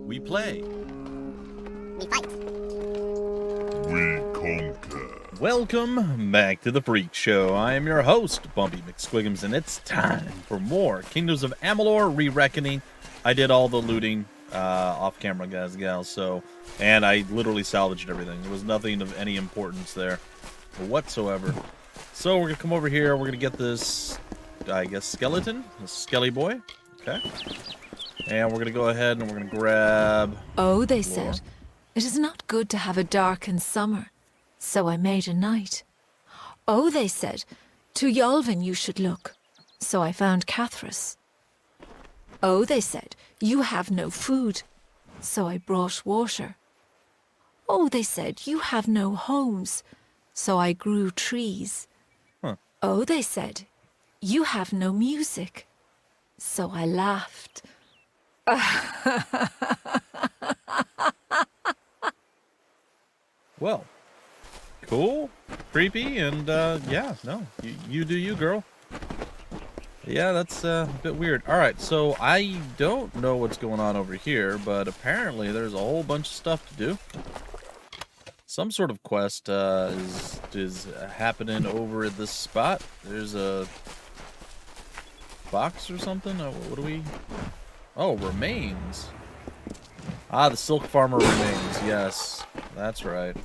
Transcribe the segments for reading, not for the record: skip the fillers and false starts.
We play. We fight. We conquer. Welcome back to the Freak Show. I am your host, BUMPY-MCSQUIGUMS, and it's time for more Kingdoms of Amalur Re-Reckoning. I did all the looting off camera, guys and gals, and I literally salvaged everything. There was nothing of any importance there whatsoever. So we're going to come over here, we're going to get this, I guess, skeleton, this skelly boy. Okay. And we're going to go ahead and we're going to grab... Oh, they said, it is not good to have a darkened summer, so I made a night. Oh, they said, to Yolvin you should look, so I found Cathras. Oh, they said, you have no food, so I brought water. Oh, they said, you have no homes, so I grew trees. Huh. Oh, they said, you have no music, so I laughed. Well, cool, creepy, and yeah, no, you do you, girl. Yeah, that's a bit weird. Alright, so I don't know what's going on over here, but apparently there's a whole bunch of stuff to do. Some sort of quest is happening over at this spot. There's a box or something? What do we... Oh, remains. Ah, the silk farmer remains. Yes, that's right.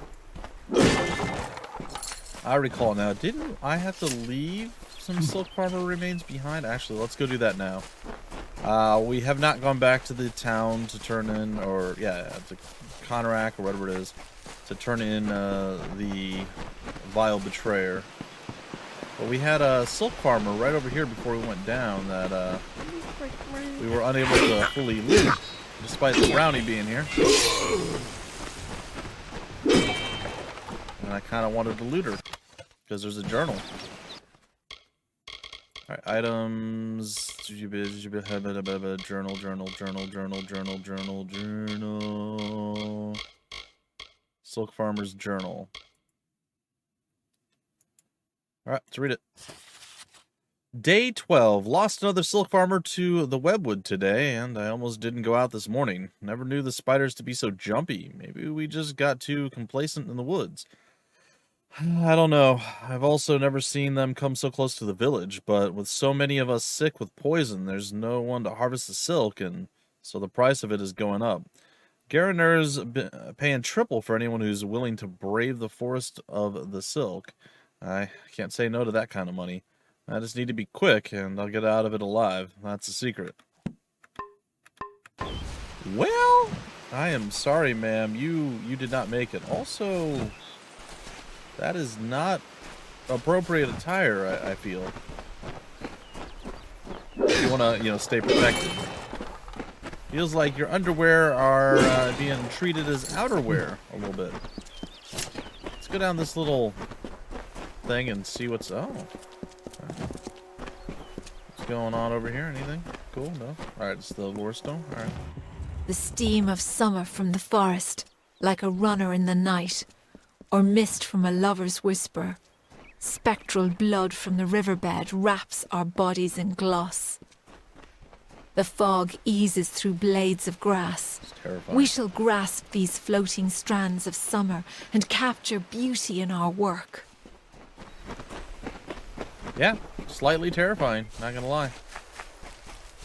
I recall now. Didn't I have to leave some silk farmer remains behind? Actually, let's go do that now. We have not gone back to the town to turn in, or yeah, to Konarak or whatever it is, to turn in the vile betrayer. But we had a silk farmer right over here before we went down that we were unable to fully loot, despite the brownie being here. And I kind of wanted to loot her, because there's a journal. Alright, items... Journal. Silk Farmer's Journal. Alright, let's read it. Day 12. Lost another silk farmer to the Webwood today, and I almost didn't go out this morning. Never knew the spiders to be so jumpy. Maybe we just got too complacent in the woods. I don't know. I've also never seen them come so close to the village, but with so many of us sick with poison, there's no one to harvest the silk, and so the price of it is going up. Garaner's paying triple for anyone who's willing to brave the forest of the silk. I can't say no to that kind of money. I just need to be quick, and I'll get out of it alive. That's the secret. Well, I am sorry, ma'am. You did not make it. Also, that is not appropriate attire, I feel. You want to, stay protected. Feels like your underwear are being treated as outerwear a little bit. Let's go down this little thing and see what's... Oh. What's going on over here? Anything? Cool? No? Alright, it's the warstone. Alright. The steam of summer from the forest, like a runner in the night, or mist from a lover's whisper. Spectral blood from the riverbed wraps our bodies in gloss. The fog eases through blades of grass. It's terrifying. We shall grasp these floating strands of summer and capture beauty in our work. Yeah, slightly terrifying, not gonna lie.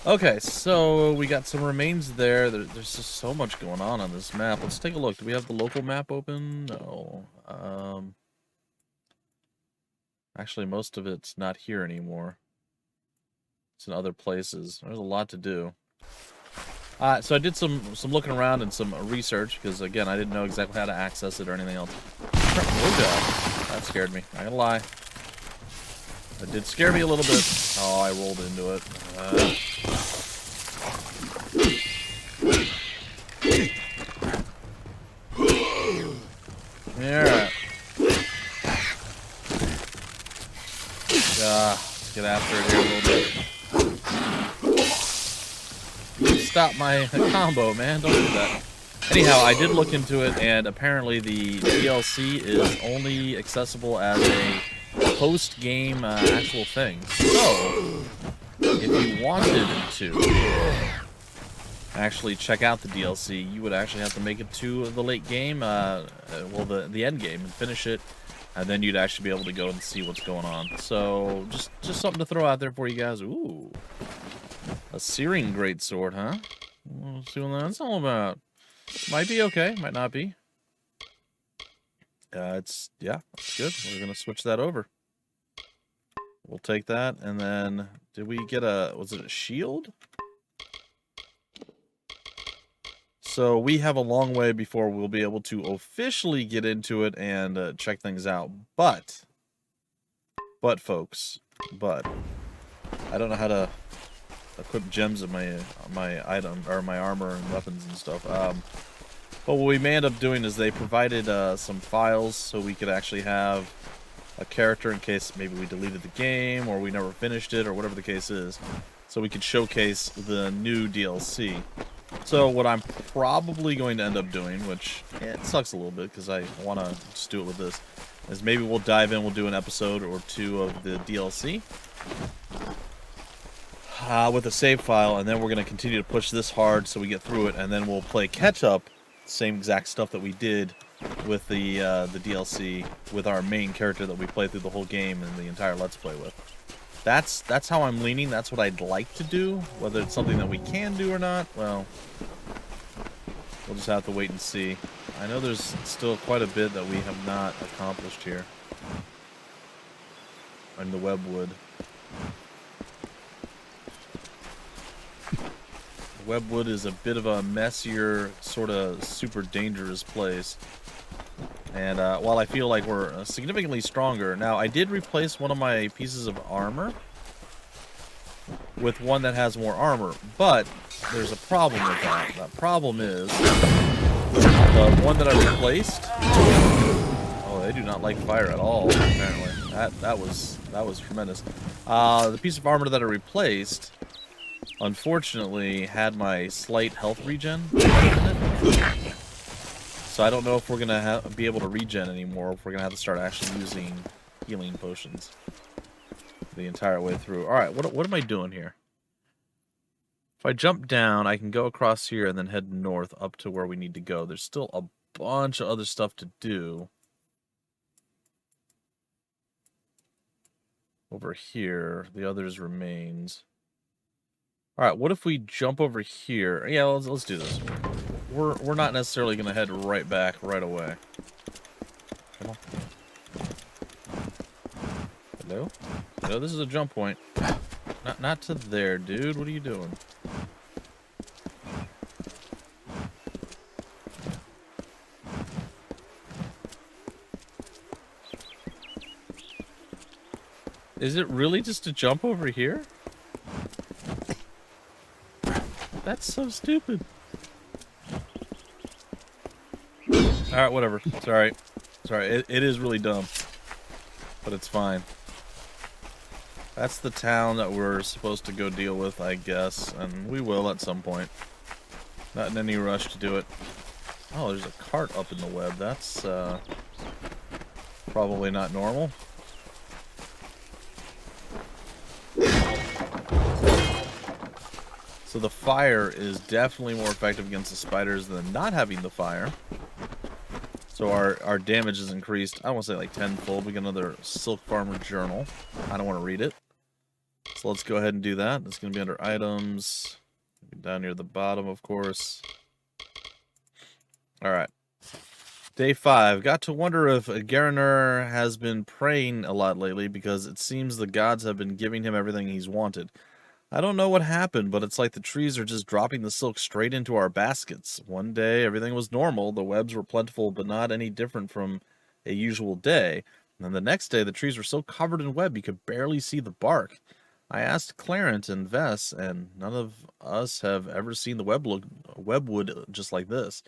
Okay, so we got some remains there. There's just so much going on this map. Let's take a look. Do we have the local map open? No. Actually, most of it's not here anymore. It's in other places. There's a lot to do. So I did some looking around and some research, because, again, I didn't know exactly how to access it or anything else. Oh, God. That scared me. Not gonna lie. It did scare me a little bit. Oh, I rolled into it. Alright. Let's get after it here a little bit. You stop my combo, man. Don't do that. Anyhow, I did look into it, and apparently the DLC is only accessible as a post-game actual thing. So, if you wanted to, actually check out the DLC, you would actually have to make it to the late game, well, the end game, and finish it, and then you'd actually be able to go and see what's going on. So, just something to throw out there for you guys. Ooh, a searing greatsword, huh? We'll see what that's all about. Might be okay, might not be. That's good. We're gonna switch that over. We'll take that, and then did we get was it a shield? So we have a long way before we'll be able to officially get into it and check things out. But folks, I don't know how to equip gems in my item or my armor and weapons and stuff. But what we may end up doing is they provided some files so we could actually have a character in case maybe we deleted the game or we never finished it or whatever the case is, so we could showcase the new DLC. So what I'm probably going to end up doing, which it sucks a little bit because I want to just do it with this, is maybe we'll dive in, we'll do an episode or two of the DLC with a save file, and then we're going to continue to push this hard so we get through it, and then we'll play catch up, same exact stuff that we did with the DLC with our main character that we played through the whole game and the entire Let's Play with. That's how I'm leaning. That's what I'd like to do. Whether it's something that we can do or not, well, we'll just have to wait and see. I know there's still quite a bit that we have not accomplished here in the Webwood. Webwood is a bit of a messier, sort of super dangerous place. And while I feel like we're significantly stronger, now I did replace one of my pieces of armor with one that has more armor, but there's a problem with that. That problem is the one that I replaced. Oh, they do not like fire at all. Apparently, that was tremendous. The piece of armor that I replaced, unfortunately, had my slight health regen in it. So I don't know if we're gonna be able to regen anymore, or if we're gonna have to start actually using healing potions the entire way through. All right, what am I doing here? If I jump down, I can go across here and then head north up to where we need to go. There's still a bunch of other stuff to do over here. The others remains. All right, what if we jump over here? Yeah, let's do this. We're not necessarily going to head right back right away. Come on. Hello? Hello, this is a jump point. Not to there, dude. What are you doing? Is it really just a jump over here? That's so stupid. Alright, whatever. It's alright. It's alright. It is really dumb. But it's fine. That's the town that we're supposed to go deal with, I guess. And we will at some point. Not in any rush to do it. Oh, there's a cart up in the web. That's probably not normal. So the fire is definitely more effective against the spiders than not having the fire. So our damage is increased. I don't want to say like tenfold. We get another Silk Farmer Journal. I don't want to read it. So let's go ahead and do that. It's going to be under items. Down near the bottom, of course. Alright. Day 5. Got to wonder if Garaner has been praying a lot lately because it seems the gods have been giving him everything he's wanted. I don't know what happened, but it's like the trees are just dropping the silk straight into our baskets. One day, everything was normal. The webs were plentiful, but not any different from a usual day. And then the next day, the trees were so covered in web, you could barely see the bark. I asked Clarence and Vess, and none of us have ever seen the webwood just like this.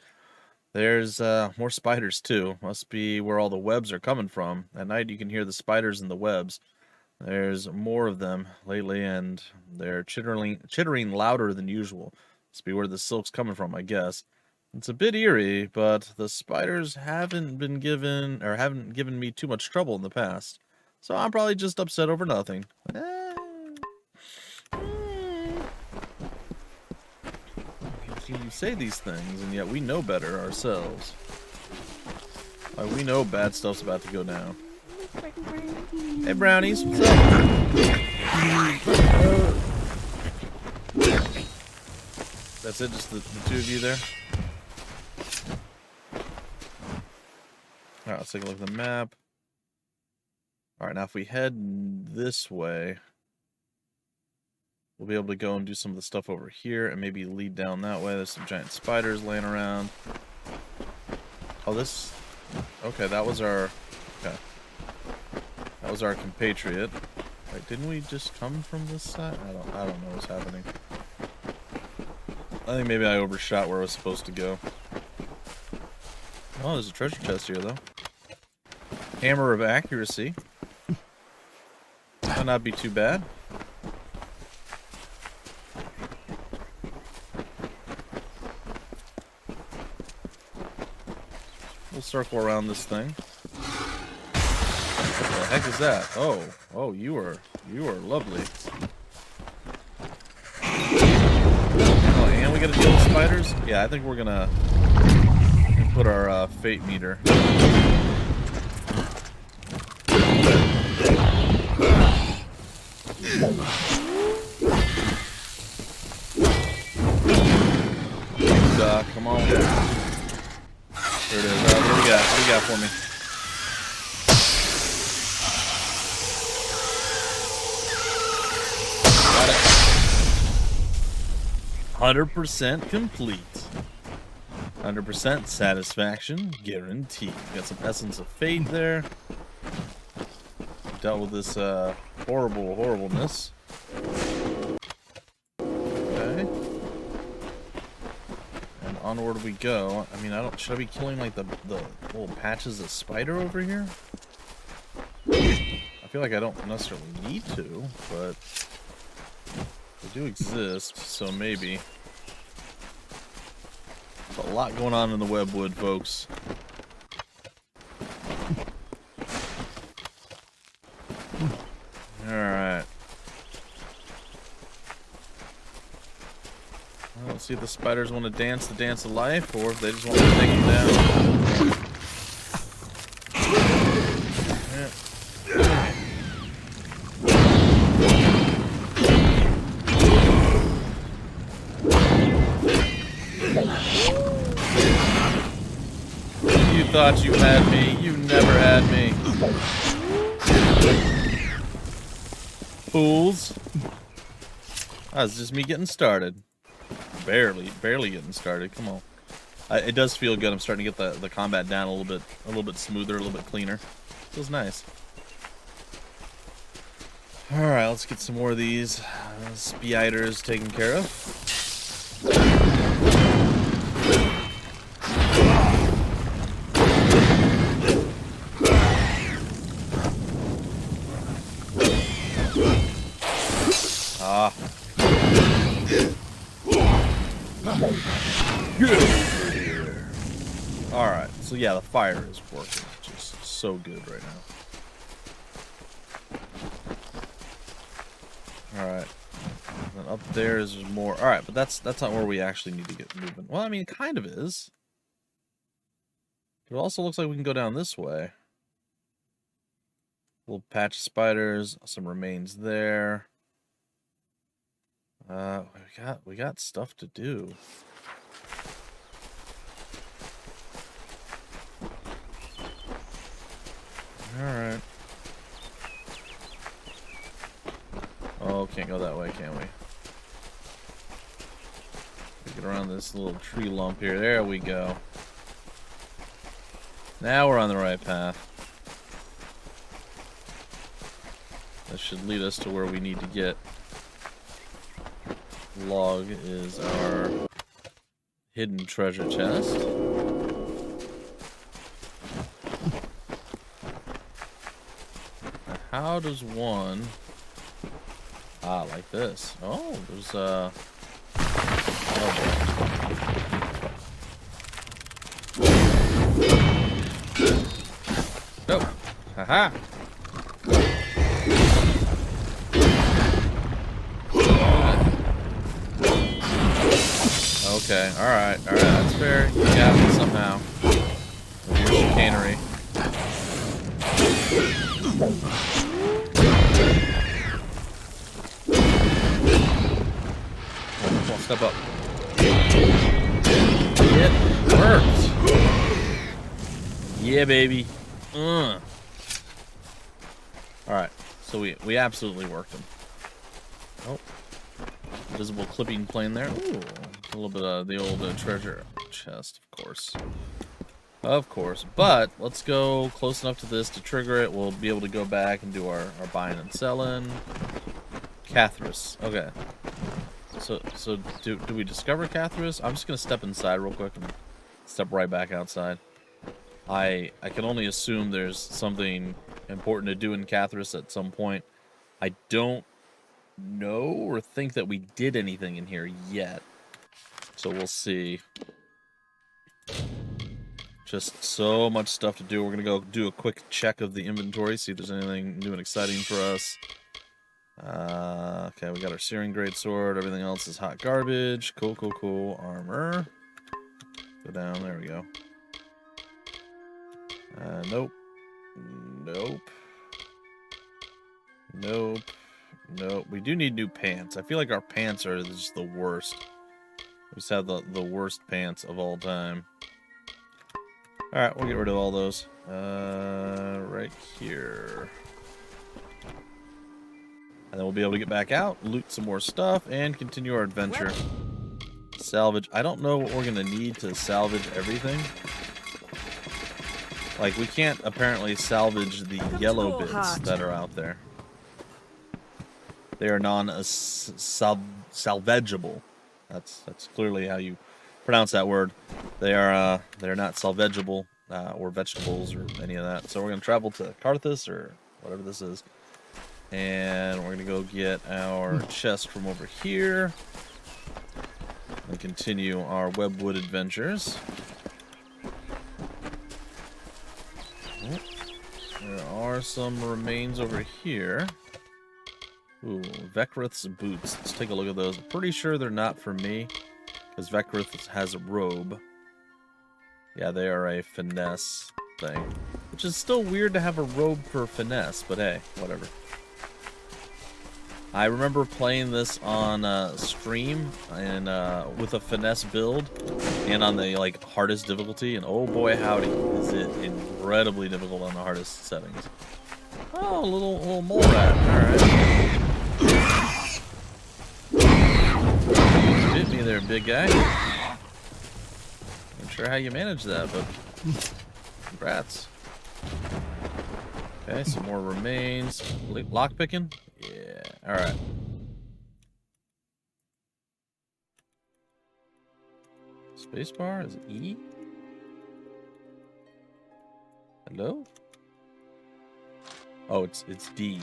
There's more spiders, too. Must be where all the webs are coming from. At night, you can hear the spiders in the webs. There's more of them lately, and they're chittering louder than usual. Must be where the silk's coming from, I guess. It's a bit eerie, but the spiders haven't given me too much trouble in the past. So I'm probably just upset over nothing. You say these things, and yet we know better ourselves. We know bad stuff's about to go down. Hey, brownies, what's up? That's it, just the two of you there? Alright, let's take a look at the map. Alright, now if we head this way, we'll be able to go and do some of the stuff over here and maybe lead down that way. There's some giant spiders laying around. Oh, this... Okay, that was our... Okay. That was our compatriot. Wait, didn't we just come from this side? I don't know what's happening. I think maybe I overshot where I was supposed to go. Oh, there's a treasure chest here, though. Hammer of accuracy. Might not be too bad. We'll circle around this thing. What the heck is that? Oh, you are lovely. Oh, and we gotta deal with spiders? Yeah, I think we're gonna put our fate meter. Come on. There it is. What do you got? What do you got for me? 100% complete. 100% satisfaction guaranteed. Got some essence of fate there. Dealt with this horribleness. Okay. And onward we go. I mean, should I be killing like the little patches of spider over here? I feel like I don't necessarily need to, but they do exist, so maybe. There's a lot going on in the Webwood, folks. Alright. Well, let's see if the spiders want to dance the dance of life, or if they just want to take them down. Yeah. You thought you had me. You never had me. Fools. That's just me getting started. Barely getting started. Come on. It does feel good. I'm starting to get the combat down a little bit smoother, a little bit cleaner. Feels nice. All right, let's get some more of these spiders taken care of. Alright, so yeah, the fire is working just so good right now. Alright. And up there is more. Alright, but that's not where we actually need to get moving. Well, I mean, it kind of is. But it also looks like we can go down this way. Little patch of spiders, some remains there. We got stuff to do. Alright. Oh, can't go that way, can we? Get around this little tree lump here. There we go. Now we're on the right path. That should lead us to where we need to get. Log is our hidden treasure chest. Now, how does one... Ah, like this. Oh, there's oh boy. Oh, haha. Okay, alright, that's fair. You got me somehow. With your chicanery. Come on, step up. It worked! Yeah, baby. Alright, so we absolutely worked him. Oh. Invisible clipping plane there. Ooh, a little bit of the old treasure chest, of course. Of course. But let's go close enough to this to trigger it. We'll be able to go back and do our buying and selling. Catharus. Okay. So do we discover Catharus? I'm just going to step inside real quick and step right back outside. I can only assume there's something important to do in Catharus at some point. I don't know or think that we did anything in here yet. So we'll see. Just so much stuff to do. We're going to go do a quick check of the inventory, see if there's anything new and exciting for us. Okay, we got our Searing Greatsword. Everything else is hot garbage. Cool. Armor. Go down. There we go. Nope. We do need new pants. I feel like our pants are just the worst. We just have the worst pants of all time. Alright, we'll get rid of all those. Right here. And then we'll be able to get back out, loot some more stuff, and continue our adventure. Salvage. I don't know what we're going to need to salvage everything. Like, we can't apparently salvage the yellow bits that are out there. They are non-salvageable. That's clearly how you pronounce that word. They're not salvageable or vegetables or any of that. So we're gonna travel to Carthus or whatever this is, and we're gonna go get our chest from over here and continue our Webwood adventures. There are some remains over here. Ooh, Vekrith's boots. Let's take a look at those. I'm pretty sure they're not for me, because Vekrith has a robe. Yeah, they are a finesse thing. Which is still weird to have a robe for finesse, but hey, whatever. I remember playing this on stream and with a finesse build and on the hardest difficulty, and oh boy howdy, is it incredibly difficult on the hardest settings. Oh, a little mole rat. Alright. Hit me there, big guy. Not sure how you manage that, but congrats. Okay, some more remains. Lockpicking? Yeah, alright. Spacebar is E? Hello? Oh, it's D.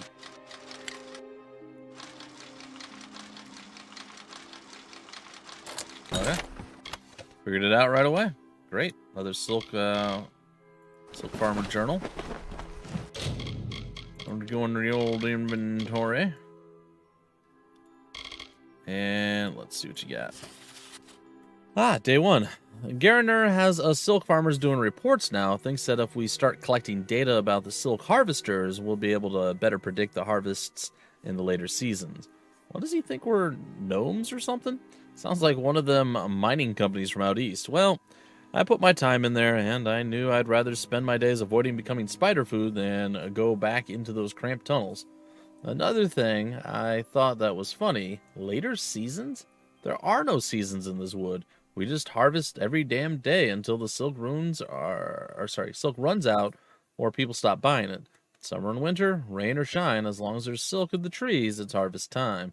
Okay. Figured it out right away. Great. Another silk farmer journal. I'm going to the old inventory. And let's see what you got. Day one. Garaner has silk farmers doing reports now. Thinks that if we start collecting data about the silk harvesters, we'll be able to better predict the harvests in the later seasons. What does he think, we're gnomes or something? Sounds like one of them mining companies from out east. Well, I put my time in there, and I knew I'd rather spend my days avoiding becoming spider food than go back into those cramped tunnels. Another thing I thought that was funny, later seasons? There are no seasons in this wood. We just harvest every damn day until the silk runs out or people stop buying it. Summer and winter, rain or shine, as long as there's silk in the trees, it's harvest time.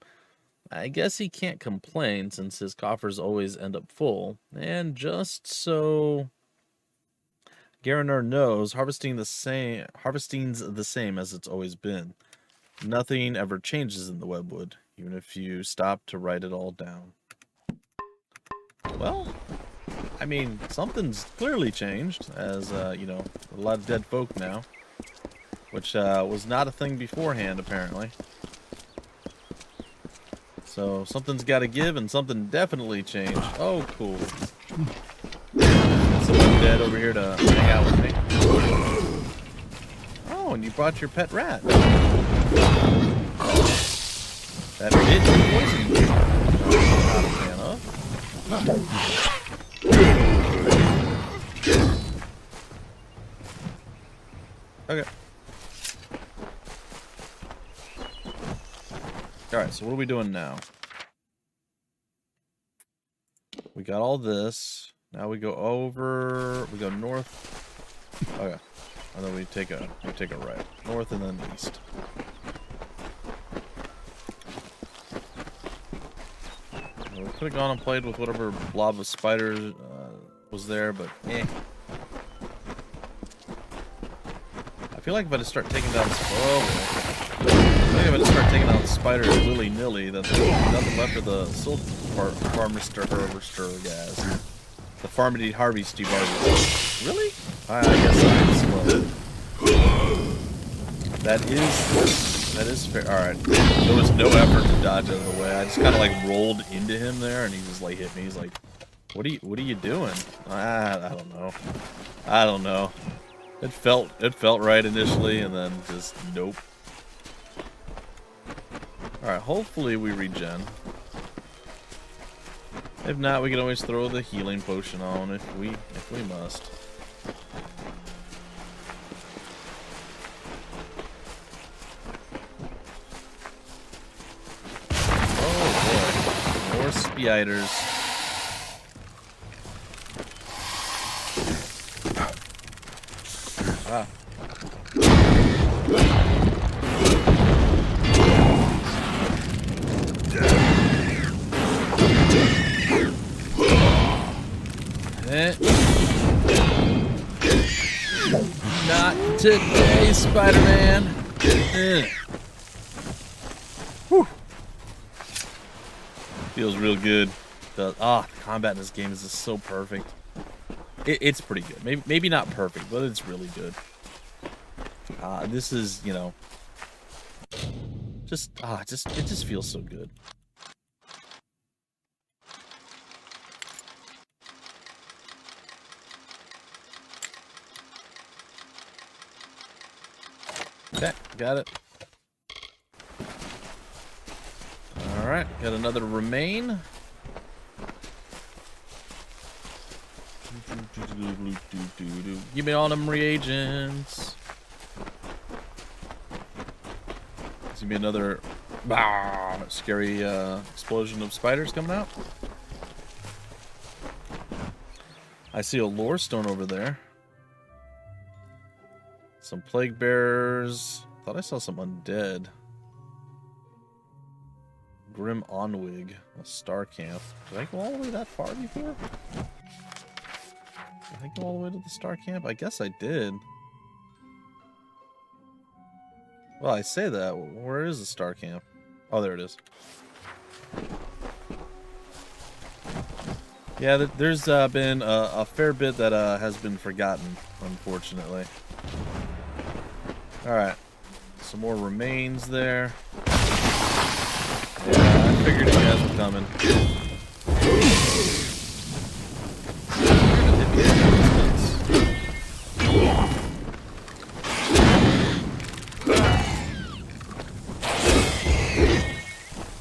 I guess he can't complain since his coffers always end up full. And just so Garaner knows, harvesting's the same as it's always been. Nothing ever changes in the Webwood, even if you stop to write it all down. Well, I mean, something's clearly changed, as, you know, a lot of dead folk now. Which was not a thing beforehand, apparently. So something's got to give and something definitely changed. Oh, cool. Someone dead over here to hang out with me. Oh, and you brought your pet rat. That bit poisoned you. Not a fan of. Okay. Alright, so what are we doing now? We got all this. Now we go over. We go north. Okay. And then we take a right. North and then east. Well, we could have gone and played with whatever blob of spiders was there, but eh. I feel like if I just start taking down spiders willy-nilly, that there's nothing left of the silk farmister guys. The farmity harvesty barbie. Really? I guess I'm slow. That is fair. Alright. There was no effort to dodge out of the way. I just kinda like rolled into him there and he just like hit me. He's like, what are you doing? I don't know. I don't know. It felt right initially and then just nope. Alright, hopefully we regen. If not, we can always throw the healing potion on if we must. Oh boy. More spiders. Ah. Not today, Spider-Man. Whew. Feels real good. The combat in this game is just so perfect. It's pretty good. Maybe not perfect, but it's really good. This is, you know, it just feels so good. Okay, got it. Alright, got another remain. Give me all them reagents. There's gonna be another scary explosion of spiders coming out. I see a lore stone over there. Some plague bearers. Thought I saw some undead. Grim Onwig, a star camp. Did I go all the way that far before? Did I go all the way to the star camp? I guess I did. Well, I say that. Where is the star camp? Oh, there it is. Yeah, there's been a fair bit that has been forgotten, unfortunately. Alright. Some more remains there. Yeah, I figured you guys were coming.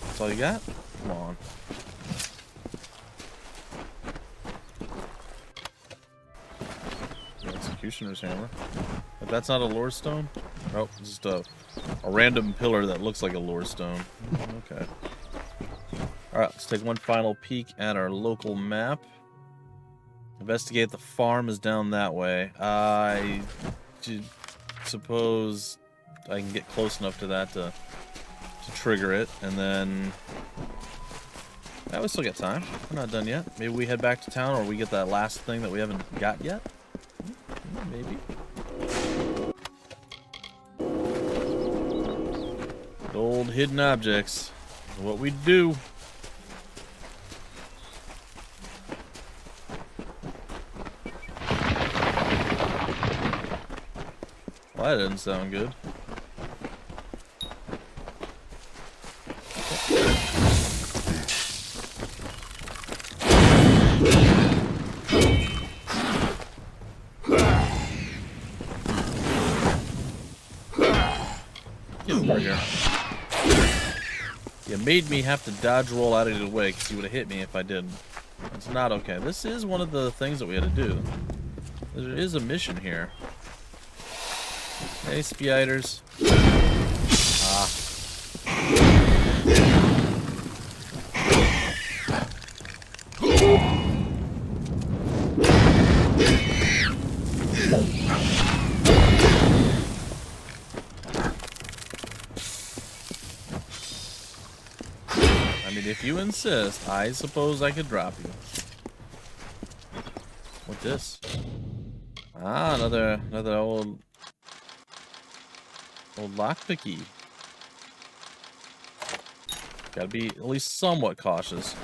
That's all you got? Come on. The executioner's hammer. If that's not a lore stone? Oh, just a random pillar that looks like a lore stone. Okay. Alright, let's take one final peek at our local map. Investigate the farm is down that way. I suppose I can get close enough to that to trigger it, and then... Yeah, we still got time. We're not done yet. Maybe we head back to town, or we get that last thing that we haven't got yet? Maybe. Old hidden objects. What we do. Well, that didn't sound good. over here. You made me have to dodge roll out of the way because you would have hit me if I didn't. That's not okay. This is one of the things that we had to do. There is a mission here. Hey, spiders. Ah. I mean, if you insist, I suppose I could drop you. What's this? Ah, another old lockpicky. Gotta be at least somewhat cautious.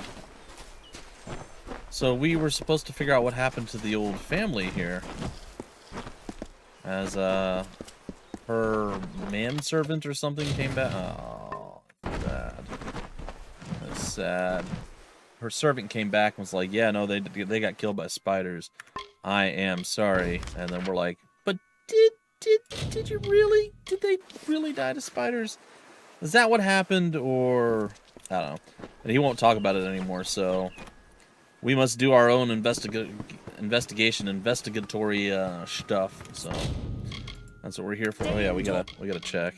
So we were supposed to figure out what happened to the old family here. As her manservant or something came back. Oh, sad. That's sad. Her servant came back and was like, "Yeah, no, they got killed by spiders. I am sorry." And then we're like, "But did you really? Did they really die to spiders? Is that what happened, or I don't know?" And he won't talk about it anymore. So we must do our own investigatory stuff. So that's what we're here for. Oh yeah, we gotta check.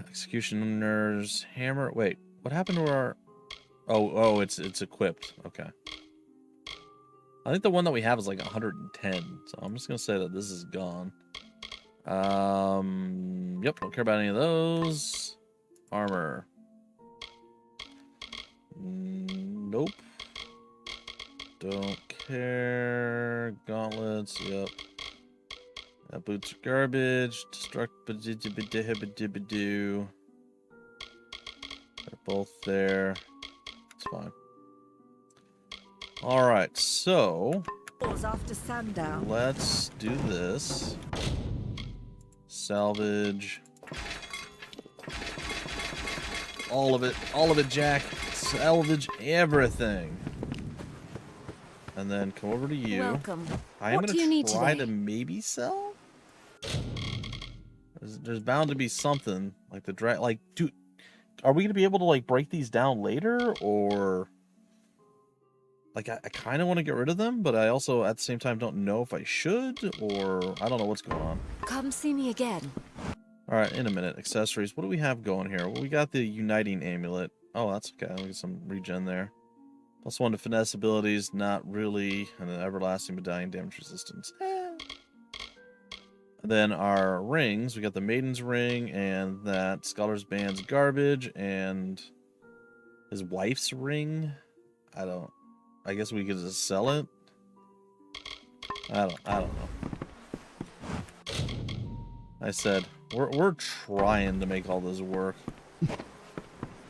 Executioner's hammer. Wait, what happened to our? Oh, it's equipped. Okay. I think the one that we have is like 110, so I'm just gonna say that this is gone. Yep, don't care about any of those. Armor. Nope. Don't care. Gauntlets, yep. Boots are garbage. They're both there. It's fine. Alright, so After sundown. let's do this. Salvage. All of it, Jack. Salvage everything. And then come over to you. Welcome. I am What do you gonna need try today? to maybe sell. There's bound to be something like the like, dude. Are we gonna be able to like break these down later, or like I kind of want to get rid of them, but I also at the same time don't know if I should, or I don't know what's going on. Come see me again. All right, in a minute. Accessories. What do we have going here? Well, we got the uniting amulet. Oh, that's okay. I'll get some regen there. Plus 1 to finesse abilities, not really, and an everlasting medallion damage resistance. And then our rings, we got the Maiden's Ring, and that Scholar's Band's garbage, and his wife's ring. I guess we could just sell it. I don't know. I said we're trying to make all this work.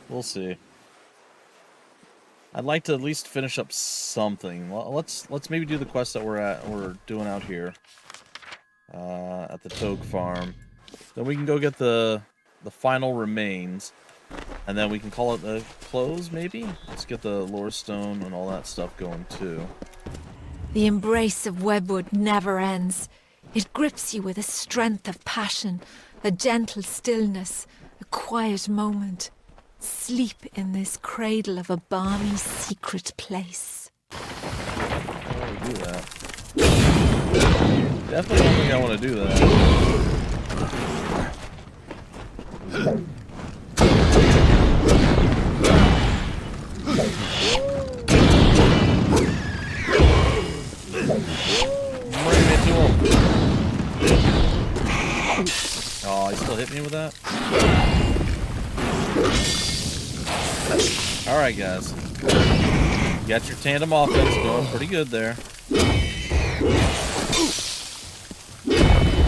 We'll see. I'd like to at least finish up something. Well, let's maybe do the quest that we're doing out here at the Togue Farm. Then we can go get the final remains, and then we can call it the close. Maybe let's get the lore stone and all that stuff going too. The embrace of Webwood never ends. It grips you with a strength of passion, a gentle stillness, a quiet moment. Sleep in this cradle of a balmy, secret place. I want to do that. Definitely don't think I want to do that. Bring me to him. Oh, he still hit me with that? Alright, guys. You got your tandem offense going pretty good there.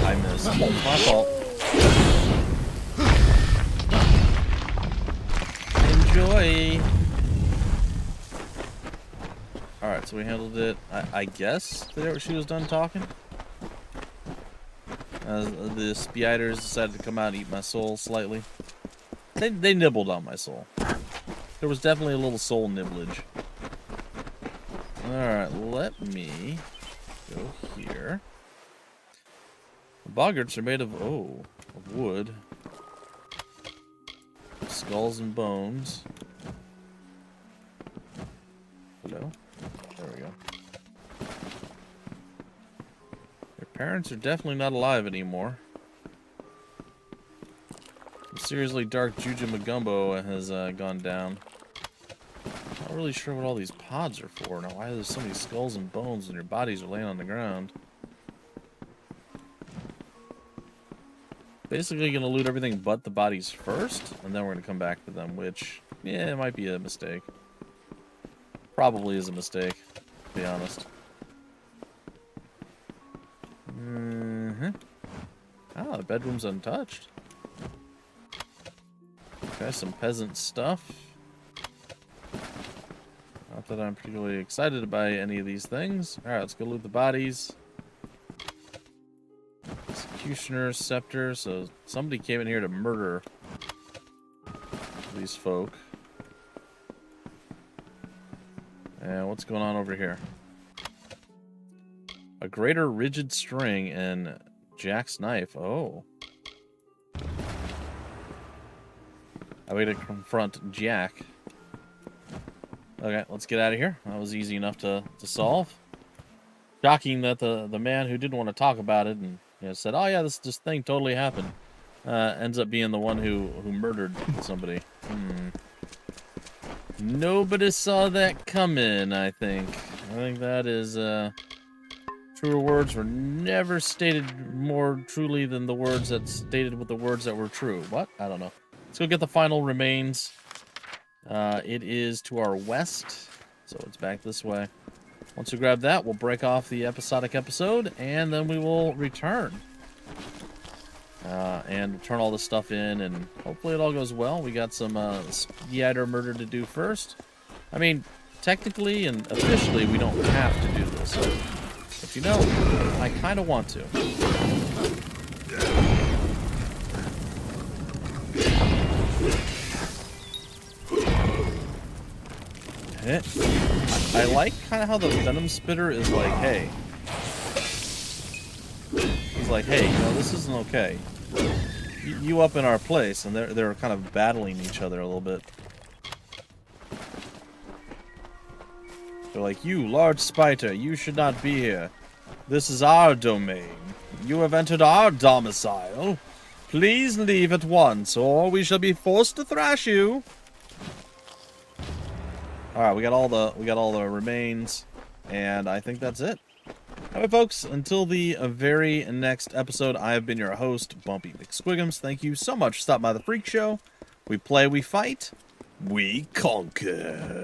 I missed. It's my fault. Enjoy. Alright, so we handled it. I guess that she was done talking. The spiders decided to come out and eat my soul slightly. They nibbled on my soul. There was definitely a little soul nibblage. Alright, let me go here. The boggarts are made of... Oh. of wood. Skulls and bones. Hello? There we go. Their parents are definitely not alive anymore. The seriously dark Juju Magumbo has gone down. Not really sure what all these pods are for. Now, why are there so many skulls and bones and your bodies are laying on the ground? Basically gonna loot everything but the bodies first, and then we're gonna come back to them, which, yeah, it might be a mistake. Probably is a mistake, to be honest. Ah, the bedroom's untouched. Okay, some peasant stuff. Not that I'm particularly excited to buy any of these things. Alright, let's go loot the bodies. Executioner, scepter. So somebody came in here to murder these folk. And what's going on over here? A greater rigid string and Jack's knife. Oh. I'm going to confront Jack. Okay, let's get out of here. That was easy enough to solve. Shocking that the man who didn't want to talk about it and said, "Oh yeah, this thing totally happened," ends up being the one who murdered somebody. Nobody saw that coming. I think that is truer words were never stated more truly than the words that stated with the words that were true. What? I don't know. Let's go get the final remains. It is to our west, so it's back this way. Once we grab that, we'll break off the episodic episode, and then we will return. And turn all this stuff in, and hopefully it all goes well. We got some Spider murder to do first. I mean, technically and officially, we don't have to do this. But you know, I kind of want to. I like kind of how the Venom Spitter is like, hey. He's like, hey, this isn't okay. You up in our place, and they're kind of battling each other a little bit. They're like, you, large spider, you should not be here. This is our domain. You have entered our domicile. Please leave at once, or we shall be forced to thrash you. Alright, we got all the remains, and I think that's it. Alright, folks, until the very next episode, I have been your host, BUMPY-MCSQUIGUMS. Thank you so much for stopping by the Freak Show. We play, we fight, we conquer.